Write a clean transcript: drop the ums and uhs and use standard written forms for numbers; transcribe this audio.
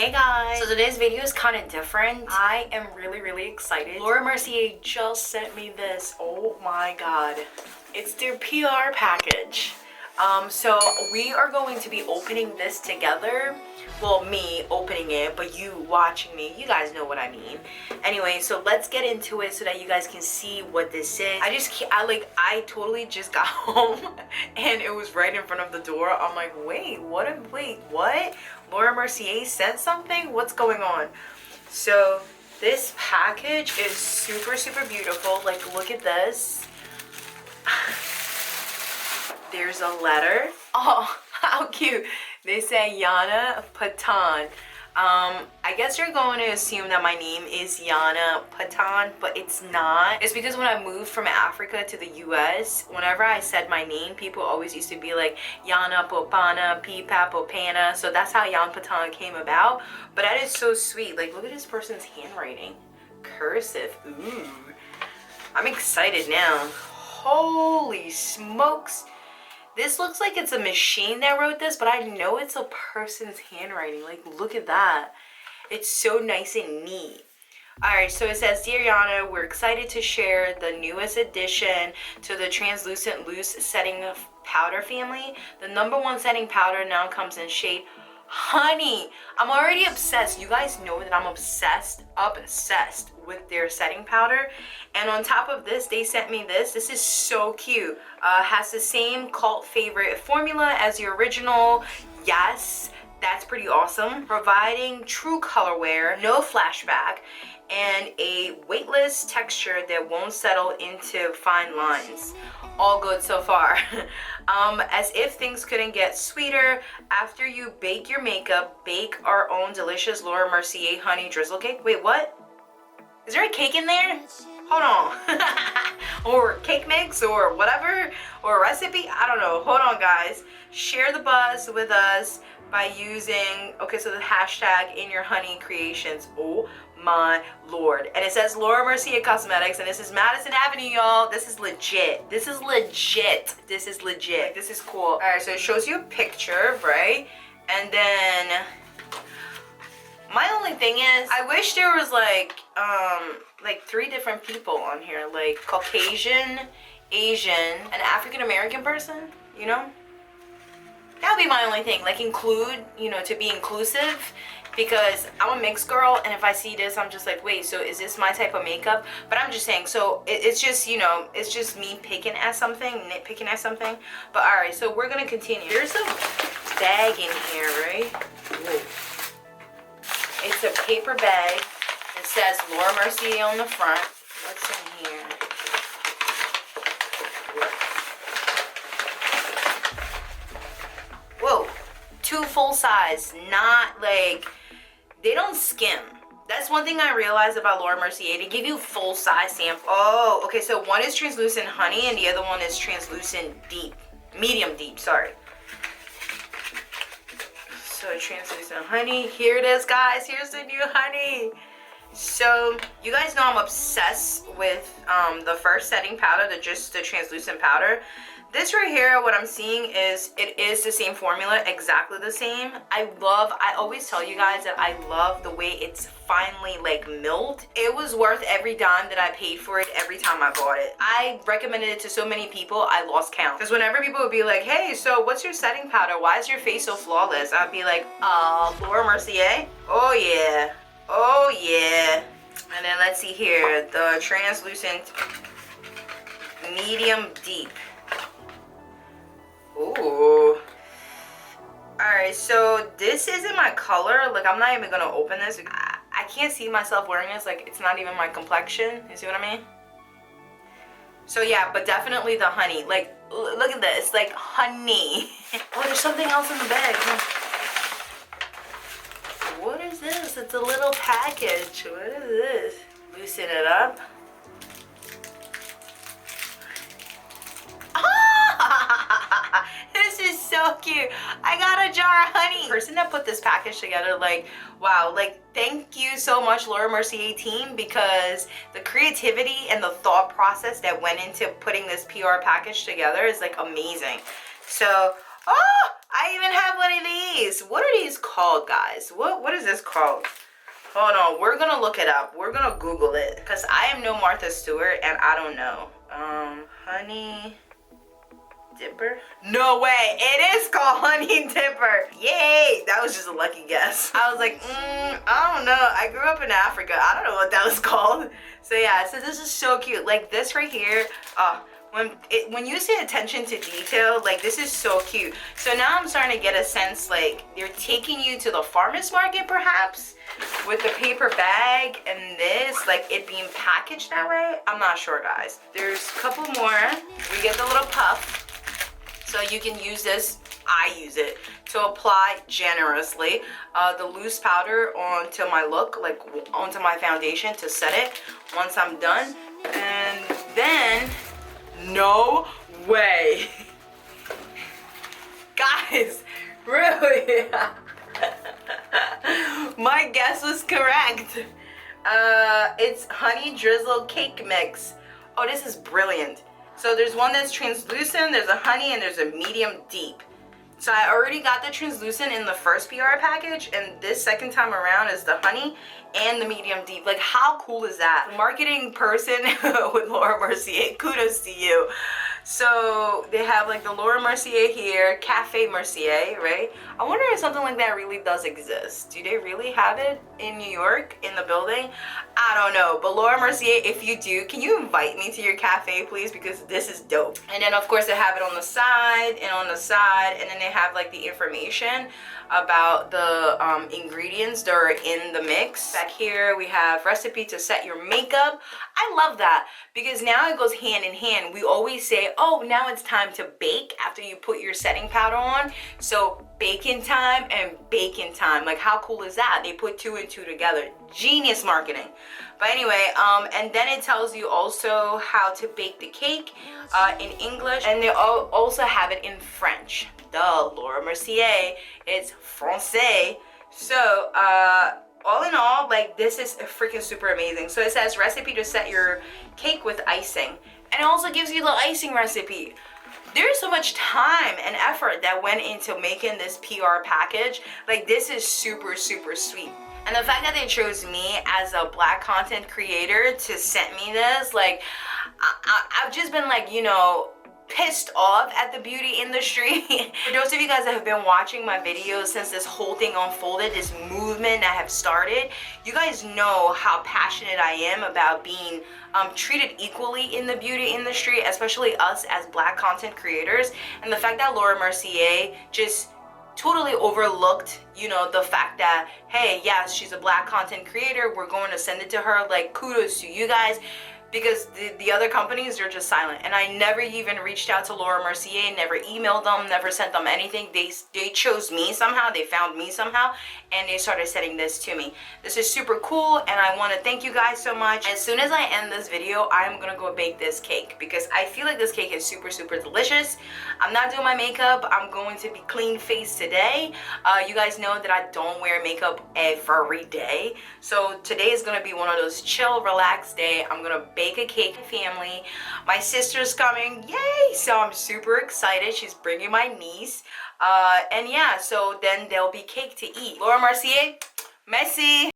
Hey guys! So today's video is kind of different. I am really excited. Laura Mercier just sent me this. Oh my god. It's their PR package. So we are going to be opening this together. Well, me opening it, but you watching me. You guys know what I mean. Anyway, so let's get into it so that you guys can see what this is. I totally just got home and it was right in front of the door. I'm like, wait, what? Laura Mercier sent something? What's going on? So this package is super beautiful. Like, look at this. There's a letter. Oh, how cute. They say Yana Patan. I guess you're going to assume that my name is Yana Patan, but it's not. It's because when I moved from Africa to the US, whenever I said my name, people always used to be like Yana Popana, Peepa Popana. So that's how Yana Patan came about. But that is so sweet. Like, look at this person's handwriting. Cursive. Ooh. I'm excited now. Holy smokes. This looks like it's a machine that wrote this, but I know it's a person's handwriting. Like, look at that. It's so nice and neat. Alright, so it says, Dear Yana, we're excited to share the newest addition to the translucent loose setting powder family. The #1 setting powder now comes in shade Honey. I'm already obsessed. You guys know that I'm obsessed with their setting powder. And on top of this, they sent me this. This is so cute. Has the same cult favorite formula as the original. Yes, that's pretty awesome. Providing true color wear, no flashback, and a weightless texture that won't settle into fine lines. All good so far. As if things couldn't get sweeter, after you bake your makeup, bake our own delicious Laura Mercier honey drizzle cake. Wait, what? Is there a cake in there? Hold on. Or cake mix or whatever, or a recipe? I don't know. Hold on, guys. Share the buzz with us by using, okay, so the hashtag in your honey creations. Oh my lord. And it says Laura Mercier Cosmetics, and this is Madison Avenue, y'all. This is legit. This is legit. This is legit. Like, this is cool. All right, so it shows you a picture, right? And then my only thing is, I wish there was like 3 different people on here, like Caucasian, Asian, an African American person, you know? That would be my only thing, like include, you know, to be inclusive, because I'm a mixed girl, and if I see this, I'm just like, wait, so is this my type of makeup? But I'm just saying, so it's just, you know, it's just me nitpicking at something. But all right, so we're gonna continue. There's a bag in here, right? Whoa. It's a paper bag. It says Laura Mercier on the front. What's in here? Whoa, 2 full size, not like, they don't skim. That's one thing I realized about Laura Mercier. They give you full size sample. Oh, okay, so one is translucent honey and the other one is translucent deep, medium deep, sorry. So translucent honey, here it is, guys. Here's the new honey. So you guys know I'm obsessed with the first setting powder, the translucent powder. This right here, what I'm seeing is, it is the same formula, exactly the same. I always tell you guys that I love the way it's finally like milled. It was worth every dime that I paid for it every time I bought it. I recommended it to so many people, I lost count. Because whenever people would be like, hey, so what's your setting powder? Why is your face so flawless? I'd be like, Laura Mercier? Oh yeah, oh yeah. And then let's see here, the translucent medium deep. Ooh. Alright, so this isn't my color. Like, I'm not even gonna open this. I can't see myself wearing this. Like, it's not even my complexion. You see what I mean? So yeah, but definitely the honey. Like, look at this. Like, honey. Oh, there's something else in the bag. What is this? It's a little package. What is this? Loosen it up. This is so cute. I got a jar of honey. The person that put this package together, like, wow, like, thank you so much, Laura Mercier team, because the creativity and the thought process that went into putting this PR package together is like amazing. So, oh, I even have one of these. What are these called, guys? What is this called? Hold on, we're gonna look it up. We're gonna Google it because I am no Martha Stewart and I don't know. Honey Dipper? No way, it is called Honey Dipper. Yay, that was just a lucky guess. I was like, I don't know. I grew up in Africa. I don't know what that was called. So yeah, so this is so cute. Like this right here, when you say attention to detail, like this is so cute. So now I'm starting to get a sense like they're taking you to the farmer's market perhaps with the paper bag and this, like it being packaged that way. I'm not sure, guys. There's a couple more. We get the little puff. So you can use this, I use it, to apply generously the loose powder onto my look, like onto my foundation to set it once I'm done. And then, no way. Guys, really? My guess was correct. It's honey drizzle cake mix. Oh, this is brilliant. So there's one that's translucent, there's a honey, and there's a medium deep. So I already got the translucent in the first PR package, and this second time around is the honey and the medium deep. Like, how cool is that? Marketing person with Laura Mercier, kudos to you. So they have like the Laura Mercier here, Cafe Mercier, right? I wonder if something like that really does exist. Do they really have it in New York, in the building? I don't know, but Laura Mercier, if you do, can you invite me to your cafe, please? Because this is dope. And then of course they have it on the side and on the side, and then they have like the information about the ingredients that are in the mix. Back here we have recipe to set your makeup. I love that because now it goes hand in hand. We always say, oh, now it's time to bake after you put your setting powder on. So baking time and baking time. Like, how cool is that? They put 2 and 2 together. Genius marketing. But anyway, and then it tells you also how to bake the cake in English, and they also have it in French. Duh, Laura Mercier, it's Francais. So all in all, like, this is freaking super amazing. So it says recipe to set your cake with icing, and it also gives you the icing recipe. There's so much time and effort that went into making this PR package. Like, this is super, super sweet. And the fact that they chose me as a Black content creator to send me this, like, I've just been like, you know, pissed off at the beauty industry. For those of you guys that have been watching my videos since this whole thing unfolded, this movement that have started, you guys know how passionate I am about being treated equally in the beauty industry, especially us as Black content creators. And the fact that Laura Mercier just totally overlooked, you know, the fact that, hey, yes, she's a Black content creator, we're going to send it to her, like, kudos to you guys. Because the other companies are just silent. And I never even reached out to Laura Mercier, never emailed them, never sent them anything. They chose me somehow, they found me somehow, and they started sending this to me. This is super cool, and I want to thank you guys so much. As soon as I end this video, I'm gonna go bake this cake because I feel like this cake is super, super delicious. I'm not doing my makeup. I'm going to be clean faced today. You guys know that I don't wear makeup every day. So today is gonna be one of those chill, relaxed day. I'm gonna bake a cake with family. My sister's coming, yay! So I'm super excited. She's bringing my niece. And yeah, so then there'll be cake to eat. Laura Mercier, merci.